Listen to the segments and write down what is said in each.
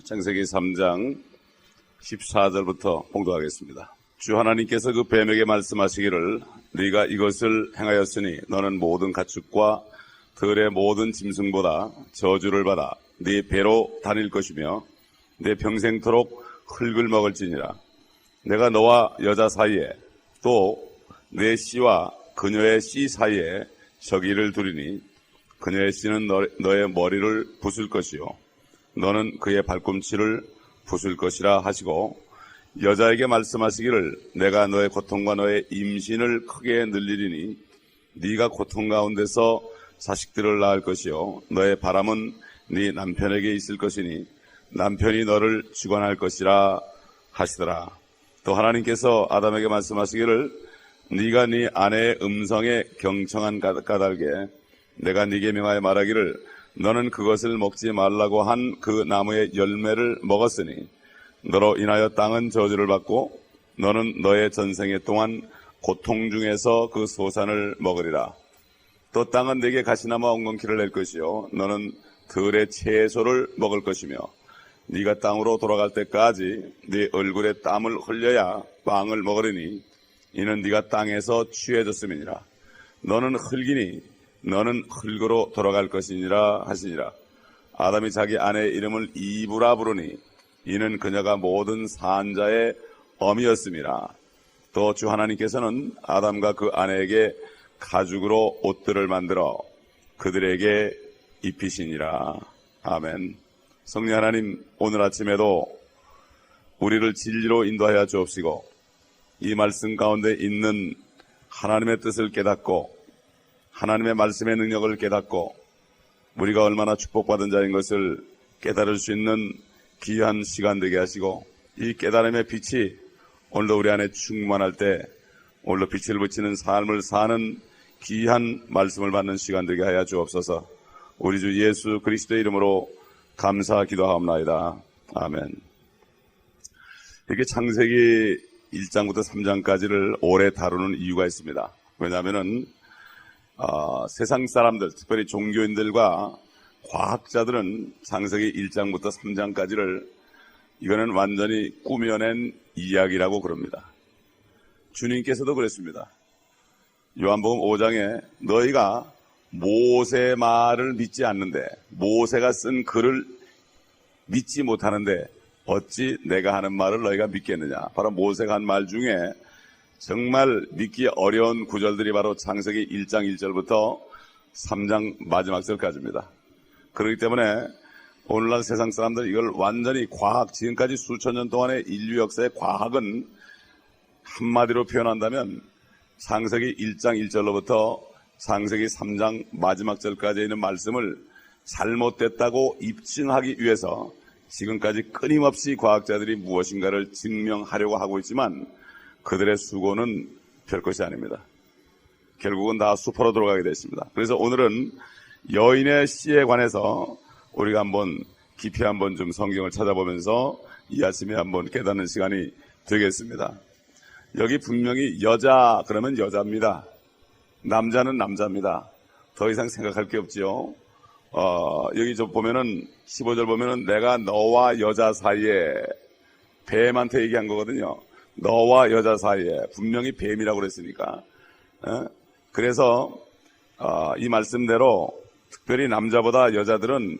창세기 3장 14절부터 봉독하겠습니다. 주 하나님께서 그 뱀에게 말씀하시기를 네가 이것을 행하였으니 너는 모든 가축과 들의 모든 짐승보다 저주를 받아 네 배로 다닐 것이며 내 평생토록 흙을 먹을지니라. 내가 너와 여자 사이에 또 내 씨와 그녀의 씨 사이에 저기를 두리니 그녀의 씨는 너의 머리를 부술 것이요 너는 그의 발꿈치를 부술 것이라 하시고 여자에게 말씀하시기를 내가 너의 고통과 너의 임신을 크게 늘리리니 네가 고통 가운데서 자식들을 낳을 것이요 너의 바람은 네 남편에게 있을 것이니 남편이 너를 주관할 것이라 하시더라. 또 하나님께서 아담에게 말씀하시기를 네가 네 아내의 음성에 경청한 까닭에 내가 네게 명하여 말하기를 너는 그것을 먹지 말라고 한 그 나무의 열매를 먹었으니 너로 인하여 땅은 저주를 받고 너는 너의 전생에 동안 고통 중에서 그 소산을 먹으리라. 또 땅은 네게 가시나무와 엉겅퀴를 낼 것이요 너는 들의 채소를 먹을 것이며 네가 땅으로 돌아갈 때까지 네 얼굴에 땀을 흘려야 빵을 먹으리니 이는 네가 땅에서 취해졌음이니라. 너는 흙이니 너는 흙으로 돌아갈 것이니라 하시니라. 아담이 자기 아내의 이름을 이브라 부르니 이는 그녀가 모든 산자의 어미였음이라. 또 주 하나님께서는 아담과 그 아내에게 가죽으로 옷들을 만들어 그들에게 입히시니라. 아멘. 성령 하나님, 오늘 아침에도 우리를 진리로 인도하여 주옵시고 이 말씀 가운데 있는 하나님의 뜻을 깨닫고 하나님의 말씀의 능력을 깨닫고 우리가 얼마나 축복받은 자인 것을 깨달을 수 있는 귀한 시간 되게 하시고 이 깨달음의 빛이 오늘도 우리 안에 충만할 때 오늘도 빛을 비치는 삶을 사는 귀한 말씀을 받는 시간 되게 하여 주옵소서. 우리 주 예수 그리스도의 이름으로 감사 기도하옵나이다. 아멘. 이렇게 창세기 1장부터 3장까지를 오래 다루는 이유가 있습니다. 왜냐하면은 세상 사람들, 특별히 종교인들과 과학자들은 창세기 1장부터 3장까지를 이거는 완전히 꾸며낸 이야기라고 그럽니다. 주님께서도 그랬습니다. 요한복음 5장에 너희가 모세 말을 믿지 않는데 모세가 쓴 글을 믿지 못하는데 어찌 내가 하는 말을 너희가 믿겠느냐. 바로 모세가 한 말 중에 정말 믿기 어려운 구절들이 바로 창세기 1장 1절부터 3장 마지막 절까지입니다. 그렇기 때문에 오늘날 세상 사람들 이걸 완전히 과학, 지금까지 수천 년 동안의 인류 역사의 과학은 한마디로 표현한다면 창세기 1장 1절로부터 창세기 3장 마지막 절까지 있는 말씀을 잘못됐다고 입증하기 위해서 지금까지 끊임없이 과학자들이 무엇인가를 증명하려고 하고 있지만 그들의 수고는 별 것이 아닙니다. 결국은 다 수포로 들어가게 됐습니다. 그래서 오늘은 여인의 씨에 관해서 우리가 한번 깊이 한번 좀 성경을 찾아보면서 이 아침에 한번 깨닫는 시간이 되겠습니다. 여기 분명히 여자 그러면 여자입니다. 남자는 남자입니다. 더 이상 생각할 게 없지요. 여기 좀 보면은 15절 보면은 내가 너와 여자 사이에 뱀한테 얘기한 거거든요. 너와 여자 사이에 분명히 뱀이라고 그랬으니까. 그래서 이 말씀대로 특별히 남자보다 여자들은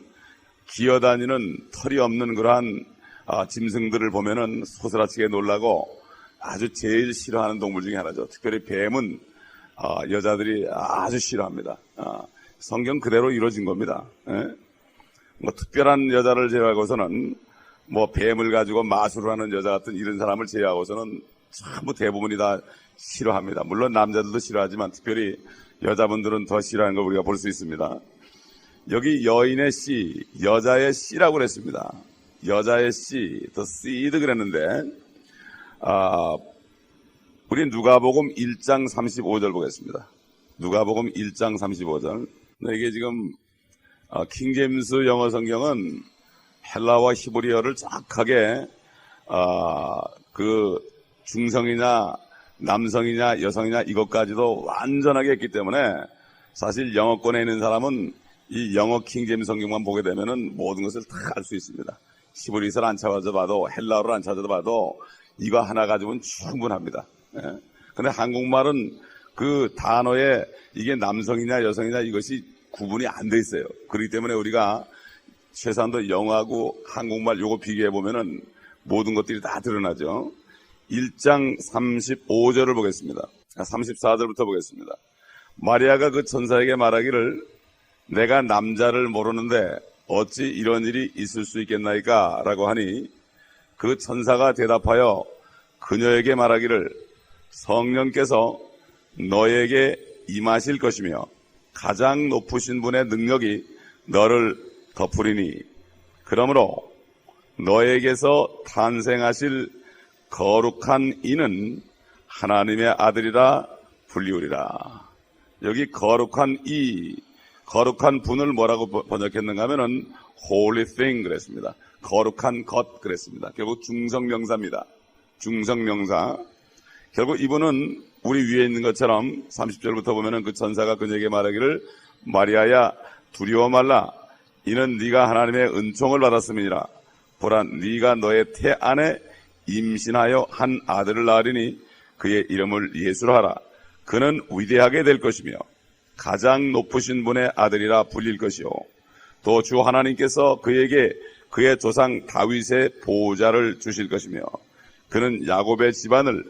기어다니는 털이 없는 그러한 짐승들을 보면은 소스라치게 놀라고 아주 제일 싫어하는 동물 중에 하나죠. 특별히 뱀은 여자들이 아주 싫어합니다. 성경 그대로 이루어진 겁니다. 뭐 특별한 여자를 제외하고서는 뭐 뱀을 가지고 마술을 하는 여자 같은 이런 사람을 제외하고서는 전부 대부분이 다 싫어합니다. 물론 남자들도 싫어하지만 특별히 여자분들은 더 싫어하는 걸 우리가 볼 수 있습니다. 여기 여인의 씨, 여자의 씨라고 그랬습니다. 여자의 씨, the seed 그랬는데 우리 누가복음 1장 35절 보겠습니다. 누가복음 1장 35절. 이게 지금 킹제임스 영어 성경은 헬라와 히브리어를 정확하게 그 중성이냐 남성이냐 여성이냐 이것까지도 완전하게 했기 때문에 사실 영어권에 있는 사람은 이 영어 킹제임스 성경만 보게 되면은 모든 것을 다 알 수 있습니다. 히브리서를 안 찾아봐도 헬라어를 안 찾아봐도 이거 하나 가지고는 충분합니다. 근데 한국말은 그 단어에 이게 남성이냐 여성이냐 이것이 구분이 안 돼 있어요. 그렇기 때문에 우리가 최소한도 영어하고 한국말 요거 비교해 보면은 모든 것들이 다 드러나죠. 1장 35절을 보겠습니다. 34절부터 보겠습니다. 마리아가 그 천사에게 말하기를 내가 남자를 모르는데 어찌 이런 일이 있을 수 있겠나이까? 라고 하니 그 천사가 대답하여 그녀에게 말하기를 성령께서 너에게 임하실 것이며 가장 높으신 분의 능력이 너를 덮으리니 그러므로 너에게서 탄생하실 거룩한 이는 하나님의 아들이라 불리우리라. 여기 거룩한 분을 뭐라고 번역했는가 하면은 holy thing 그랬습니다. 거룩한 것 그랬습니다. 결국 중성명사입니다. 중성명사. 결국 이분은 우리 위에 있는 것처럼 30절부터 보면은 그 천사가 그녀에게 말하기를 마리아야 두려워 말라. 이는 네가 하나님의 은총을 받았음이니라. 보라 네가 너의 태 안에 임신하여 한 아들을 낳으리니 그의 이름을 예수로 하라. 그는 위대하게 될 것이며 가장 높으신 분의 아들이라 불릴 것이요 또 주 하나님께서 그에게 그의 조상 다윗의 보호자를 주실 것이며 그는 야곱의 집안을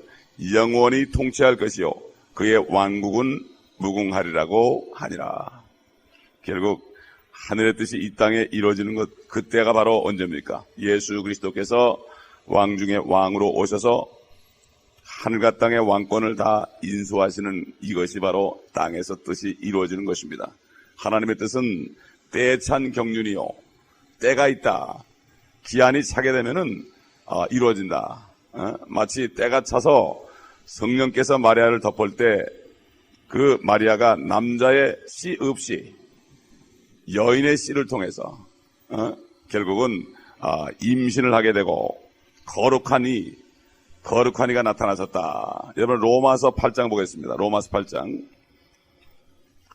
영원히 통치할 것이요 그의 왕국은 무궁하리라고 하니라. 결국 하늘의 뜻이 이 땅에 이루어지는 것, 그때가 바로 언제입니까? 예수 그리스도께서 왕 중에 왕으로 오셔서 하늘과 땅의 왕권을 다 인수하시는 이것이 바로 땅에서 뜻이 이루어지는 것입니다. 하나님의 뜻은 때에 찬 경륜이요 때가 있다. 기한이 차게 되면은 이루어진다. 마치 때가 차서 성령께서 마리아를 덮을 때 그 마리아가 남자의 씨 없이 여인의 씨를 통해서 결국은 임신을 하게 되고 거룩한 이가 나타나셨다. 여러분 로마서 8장 보겠습니다. 로마서 8장.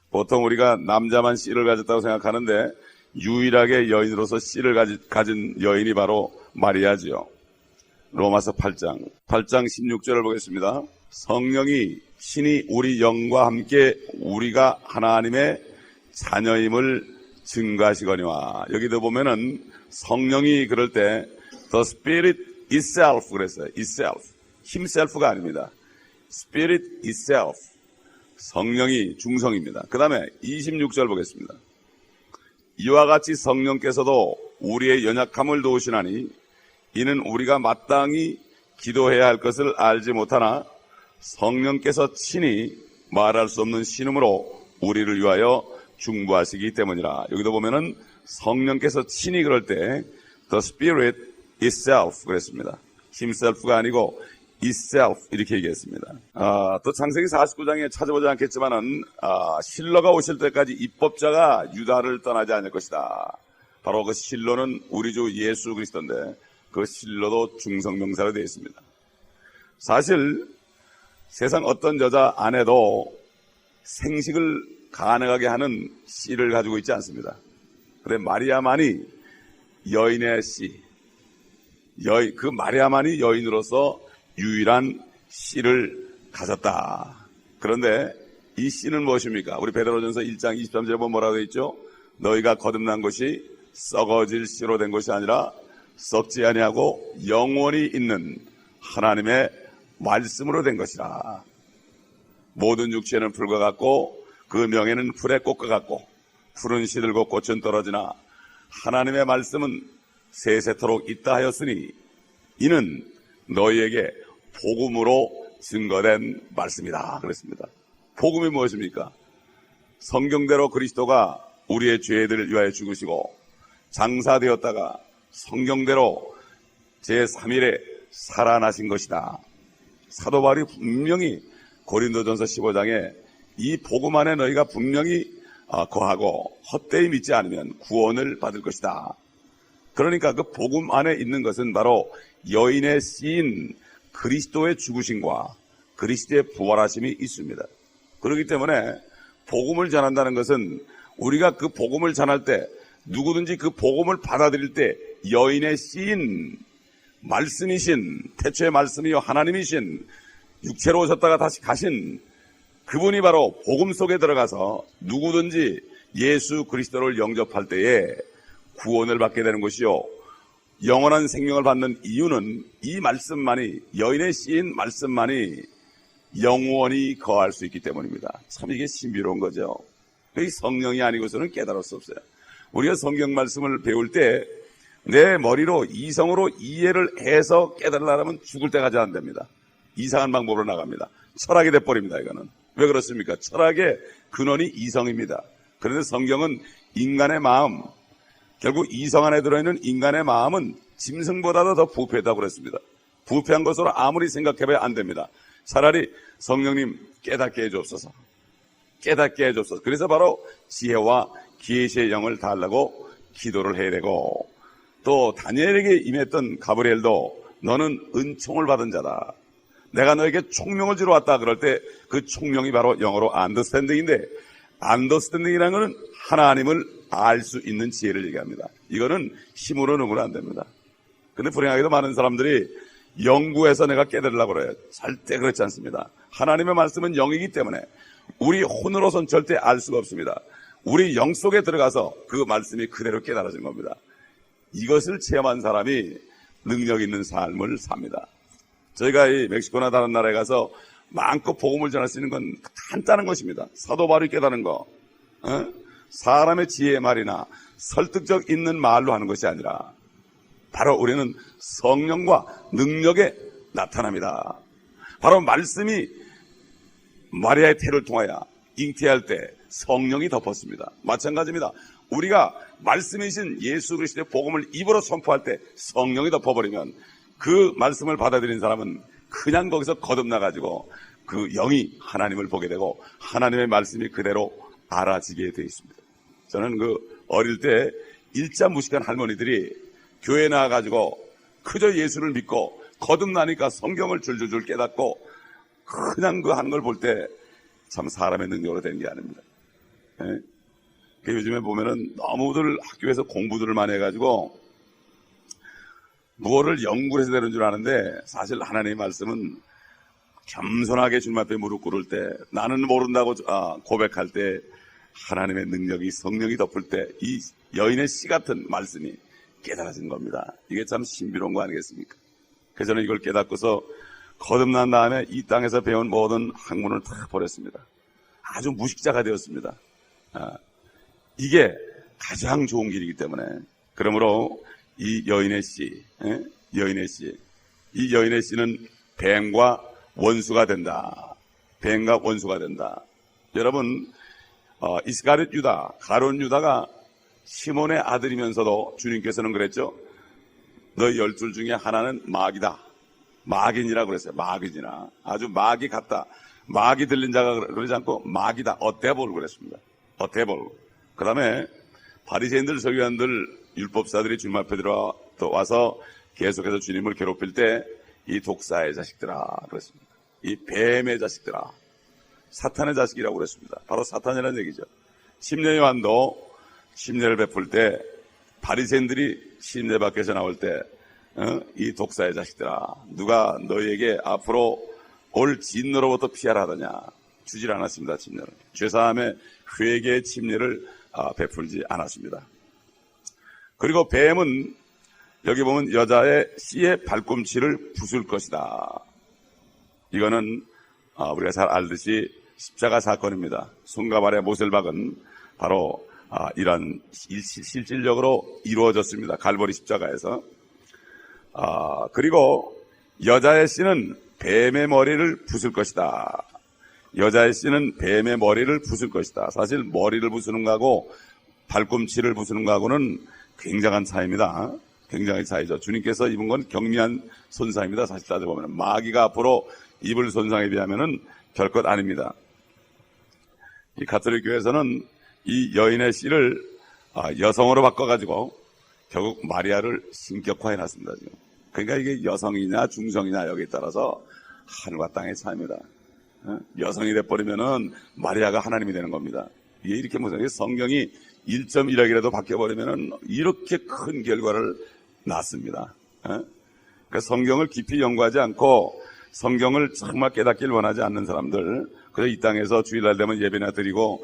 보통 우리가 남자만 씨를 가졌다고 생각하는데 유일하게 여인으로서 씨를 가진 여인이 바로 마리아지요. 로마서 8장 16절을 보겠습니다. 성령이 신이 우리 영과 함께 우리가 하나님의 자녀임을 증거하시거니와. 여기도 보면은 성령이 그럴 때 The Spirit itself 그랬어요. itself. himself가 아닙니다. Spirit itself. 성령이 중성입니다. 그 다음에 26절 보겠습니다. 이와 같이 성령께서도 우리의 연약함을 도우시나니 이는 우리가 마땅히 기도해야 할 것을 알지 못하나 성령께서 친히 말할 수 없는 신음으로 우리를 위하여 중보하시기 때문이라. 여기도 보면은 성령께서 친히 그럴 때 The Spirit itself 그랬습니다. himself가 아니고 itself 이렇게 얘기했습니다. 또 창세기 49장에 찾아보지 않겠지만은 실로가 오실 때까지 입법자가 유다를 떠나지 않을 것이다. 바로 그 실로는 우리 주 예수 그리스도인데 그 실로도 중성명사로 되어 있습니다. 사실 세상 어떤 여자 안에도 생식을 가능하게 하는 씨를 가지고 있지 않습니다. 그런데 마리아만이 여인의 씨, 그 마리아만이 여인으로서 유일한 씨를 가졌다. 그런데 이 씨는 무엇입니까? 우리 베드로전서 1장 23절에 보면 뭐라고 되어 있죠? 너희가 거듭난 것이 썩어질 씨로 된 것이 아니라 썩지 아니하고 영원히 있는 하나님의 말씀으로 된 것이라. 모든 육체는 풀과 같고 그 명예는 풀의 꽃과 같고 풀은 시들고 꽃은 떨어지나 하나님의 말씀은 세세토록 있다 하였으니 이는 너희에게 복음으로 증거된 말씀이다. 그랬습니다. 복음이 무엇입니까? 성경대로 그리스도가 우리의 죄들을 위하여 죽으시고 장사되었다가 성경대로 제3일에 살아나신 것이다. 사도 바울이 분명히 고린도전서 15장에 이 복음 안에 너희가 분명히 거하고 헛되이 믿지 않으면 구원을 받을 것이다. 그러니까 그 복음 안에 있는 것은 바로 여인의 씨인 그리스도의 죽으심과 그리스도의 부활하심이 있습니다. 그렇기 때문에 복음을 전한다는 것은 우리가 그 복음을 전할 때 누구든지 그 복음을 받아들일 때 여인의 씨인 말씀이신, 태초의 말씀이요 하나님이신, 육체로 오셨다가 다시 가신 그분이 바로 복음 속에 들어가서 누구든지 예수 그리스도를 영접할 때에 구원을 받게 되는 것이요, 영원한 생명을 받는 이유는 이 말씀만이, 여인의 씨인 말씀만이 영원히 거할 수 있기 때문입니다. 참 이게 신비로운 거죠. 이 성령이 아니고서는 깨달을 수 없어요. 우리가 성경 말씀을 배울 때 내 머리로 이성으로 이해를 해서 깨달으려면 죽을 때까지 안 됩니다. 이상한 방법으로 나갑니다. 철학이 돼버립니다. 이거는 왜 그렇습니까? 철학의 근원이 이성입니다. 그런데 성경은 인간의 마음, 결국 이성 안에 들어있는 인간의 마음은 짐승보다도 더 부패하다고 그랬습니다. 부패한 것으로 아무리 생각해봐야 안 됩니다. 차라리 성령님 깨닫게 해주옵소서. 깨닫게 해주옵소서. 그래서 바로 지혜와 계시의 영을 달라고 기도를 해야 되고, 또 다니엘에게 임했던 가브리엘도 너는 은총을 받은 자다. 내가 너에게 총명을 주러 왔다. 그럴 때 그 총명이 바로 영어로 안더스탠딩인데, 안더스탠딩이라는 것은 하나님을 알 수 있는 지혜를 얘기합니다. 이거는 힘으로 누구는 안 됩니다. 근데 불행하게도 많은 사람들이 연구해서 내가 깨달으려고 그래요. 절대 그렇지 않습니다. 하나님의 말씀은 영이기 때문에 우리 혼으로선 절대 알 수가 없습니다. 우리 영 속에 들어가서 그 말씀이 그대로 깨달아진 겁니다. 이것을 체험한 사람이 능력 있는 삶을 삽니다. 저희가 이 멕시코나 다른 나라에 가서 마음껏 복음을 전할 수 있는 건 간단한 것입니다. 사도 바울이 깨달은 거, 사람의 지혜의 말이나 설득적 있는 말로 하는 것이 아니라 바로 우리는 성령과 능력에 나타납니다. 바로 말씀이 마리아의 태를 통하여 잉태할 때 성령이 덮었습니다. 마찬가지입니다. 우리가 말씀이신 예수 그리스도의 복음을 입으로 선포할 때 성령이 덮어버리면 그 말씀을 받아들인 사람은 그냥 거기서 거듭나가지고 그 영이 하나님을 보게 되고 하나님의 말씀이 그대로 알아지게 되어 있습니다. 저는 그 어릴 때 일자 무식한 할머니들이 교회에 나와가지고 그저 예수를 믿고 거듭나니까 성경을 줄줄줄 깨닫고 그냥 그 하는 걸 볼 때 참 사람의 능력으로 되는 게 아닙니다. 예? 요즘에 보면은 너무들 학교에서 공부들을 많이 해가지고 무엇을 연구를 해서 되는 줄 아는데 사실 하나님의 말씀은 겸손하게 주님 앞에 무릎 꿇을 때, 나는 모른다고 고백할 때 하나님의 능력이, 성령이 덮을 때 이 여인의 씨 같은 말씀이 깨달아진 겁니다. 이게 참 신비로운 거 아니겠습니까? 그래서 저는 이걸 깨닫고서 거듭난 다음에 이 땅에서 배운 모든 학문을 다 버렸습니다. 아주 무식자가 되었습니다. 이게 가장 좋은 길이기 때문에. 그러므로 이 여인의 씨, 여인의 씨, 이 여인의 씨는 뱀과 원수가 된다. 뱀과 원수가 된다. 여러분, 이스가랴 유다, 가룟 유다가 시몬의 아들이면서도 주님께서는 그랬죠. 너희 12 중에 하나는 마귀다. 마귀니라고 그랬어요. 마귀니라. 아주 마귀 같다. 마귀 들린 자가 그러지 않고 마귀다. 어때볼 그랬습니다. 어때볼. 그 다음에 바리새인들, 서기관들, 율법사들이 주님 앞에 들어와서 계속해서 주님을 괴롭힐 때 이 독사의 자식들아 그랬습니다. 이 뱀의 자식들아, 사탄의 자식이라고 그랬습니다. 바로 사탄이라는 얘기죠. 심려 요한도 심려를 베풀 때 바리새인들이 심려 밖에서 나올 때 이 독사의 자식들아, 누가 너희에게 앞으로 올 진노로부터 피하라 하더냐. 주질 않았습니다. 침례를. 죄사함의 회개의 침례를 베풀지 않았습니다. 그리고 뱀은 여기 보면 여자의 씨의 발꿈치를 부술 것이다. 이거는 우리가 잘 알듯이 십자가 사건입니다. 손과 발에 못을 박은 바로 이런 실질적으로 이루어졌습니다. 갈보리 십자가에서. 그리고 여자의 씨는 뱀의 머리를 부술 것이다. 여자의 씨는 뱀의 머리를 부술 것이다. 사실 머리를 부수는 거하고 발꿈치를 부수는 거하고는 굉장한 차이입니다. 굉장히 차이죠. 주님께서 입은 건 경미한 손상입니다. 사실 따져보면 마귀가 앞으로 입을 손상에 비하면은 별것 아닙니다. 이 가톨릭 교회에서는 이 여인의 씨를 여성으로 바꿔가지고 결국 마리아를 신격화해 놨습니다. 지금. 그러니까 이게 여성이냐 중성이냐 여기에 따라서 하늘과 땅의 차이입니다. 여성이 돼버리면은 마리아가 하나님이 되는 겁니다. 이게 이렇게 무슨 성경이 1.1억이라도 바뀌어버리면은 이렇게 큰 결과를 낫습니다. 그러니까 성경을 깊이 연구하지 않고 성경을 정말 깨닫길 원하지 않는 사람들, 그래서 이 땅에서 주일날 되면 예배나 드리고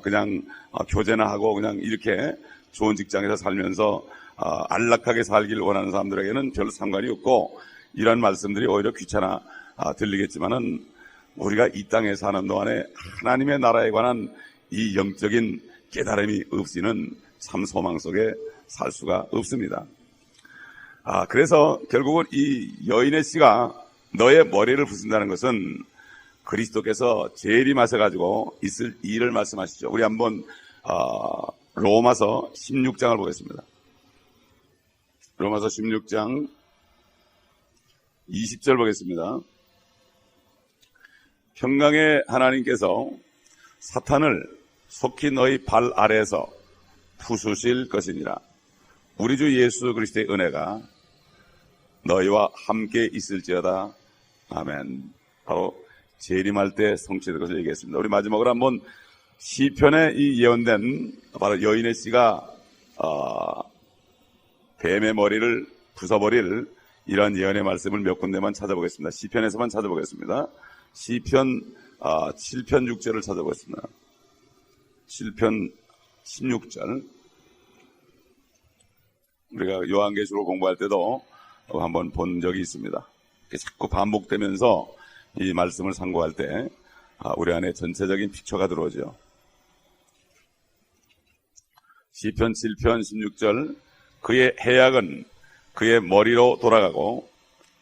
그냥 교제나 하고 그냥 이렇게 좋은 직장에서 살면서 안락하게 살길 원하는 사람들에게는 별로 상관이 없고, 이런 말씀들이 오히려 귀찮아 들리겠지만은 우리가 이 땅에 사는 동안에 하나님의 나라에 관한 이 영적인 깨달음이 없이는 참 소망 속에 살 수가 없습니다. 그래서 결국은 이 여인의 씨가 너의 머리를 부순다는 것은 그리스도께서 재림하셔가지고 있을 일을 말씀하시죠. 우리 한번 로마서 16장을 보겠습니다. 로마서 16장 20절 보겠습니다. 평강의 하나님께서 사탄을 속히 너희 발 아래에서 부수실 것이니라. 우리 주 예수 그리스도의 은혜가 너희와 함께 있을지어다. 아멘. 바로 재림할 때 성취될 것을 얘기했습니다. 우리 마지막으로 한번 시편에 이 예언된 바로 여인의 씨가 뱀의 머리를 부숴버릴 이런 예언의 말씀을 몇 군데만 찾아보겠습니다. 시편에서만 찾아보겠습니다. 시편 7편 6절을 찾아보겠습니다. 7편 16절. 우리가 요한계시록 공부할 때도 한번 본 적이 있습니다. 자꾸 반복되면서 이 말씀을 상고할 때 우리 안에 전체적인 픽처가 들어오죠. 시편 7편 16절. 그의 해악은 그의 머리로 돌아가고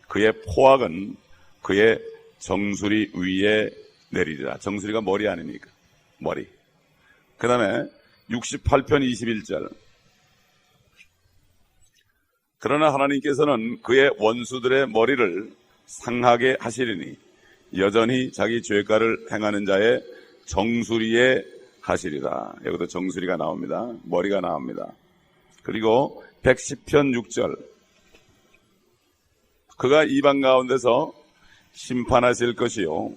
그의 포악은 그의 정수리 위에 내리리라. 정수리가 머리 아닙니까? 머리. 그 다음에 68편 21절. 그러나 하나님께서는 그의 원수들의 머리를 상하게 하시리니 여전히 자기 죄가를 행하는 자의 정수리에 하시리라. 여기도 정수리가 나옵니다. 머리가 나옵니다. 그리고 110편 6절. 그가 이방 가운데서 심판하실 것이요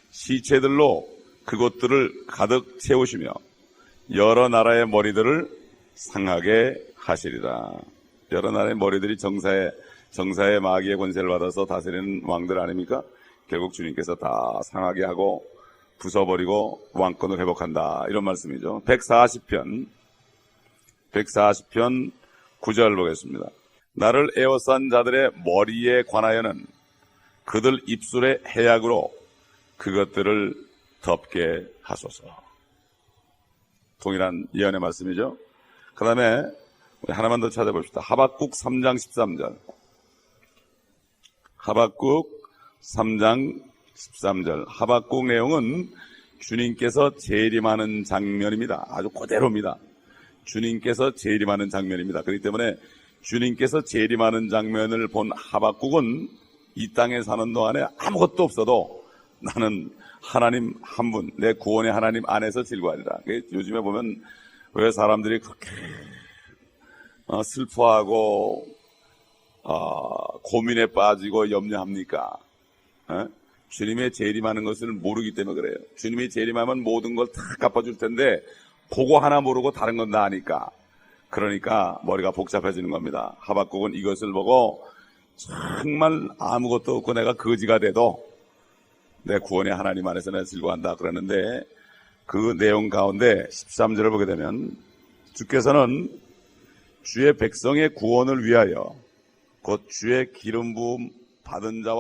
시체들로 그곳들을 가득 채우시며 여러 나라의 머리들을 상하게 하시리라. 여러 나라의 머리들이 정사의 마귀의 권세를 받아서 다스리는 왕들 아닙니까? 결국 주님께서 다 상하게 하고 부숴버리고 왕권을 회복한다, 이런 말씀이죠. 140편 9절 보겠습니다. 나를 에워싼 자들의 머리에 관하여는 그들 입술의 해악으로 그것들을 덮게 하소서. 동일한 예언의 말씀이죠. 그 다음에 하나만 더 찾아봅시다. 하박국 3장 13절. 하박국 3장 13절. 하박국 내용은 주님께서 재림하는 장면입니다. 아주 그대로입니다. 주님께서 재림하는 장면입니다. 그렇기 때문에 주님께서 재림하는 장면을 본 하박국은 이 땅에 사는 동안에 아무것도 없어도 나는 하나님 한 분, 내 구원의 하나님 안에서 즐거워하리라. 요즘에 보면 왜 사람들이 그렇게 슬퍼하고 고민에 빠지고 염려합니까? 주님의 재림하는 것을 모르기 때문에 그래요. 주님이 재림하면 모든 걸 다 갚아줄 텐데 그거 하나 모르고 다른 건 다 아니까. 그러니까 머리가 복잡해지는 겁니다. 하박국은 이것을 보고 정말 아무것도 없고 내가 거지가 돼도 내 구원의 하나님 안에서 내가 즐거워한다 그러는데, 그 내용 가운데 13절을 보게 되면 주께서는 주의 백성의 구원을 위하여 곧 주의 기름 부음 받은 자와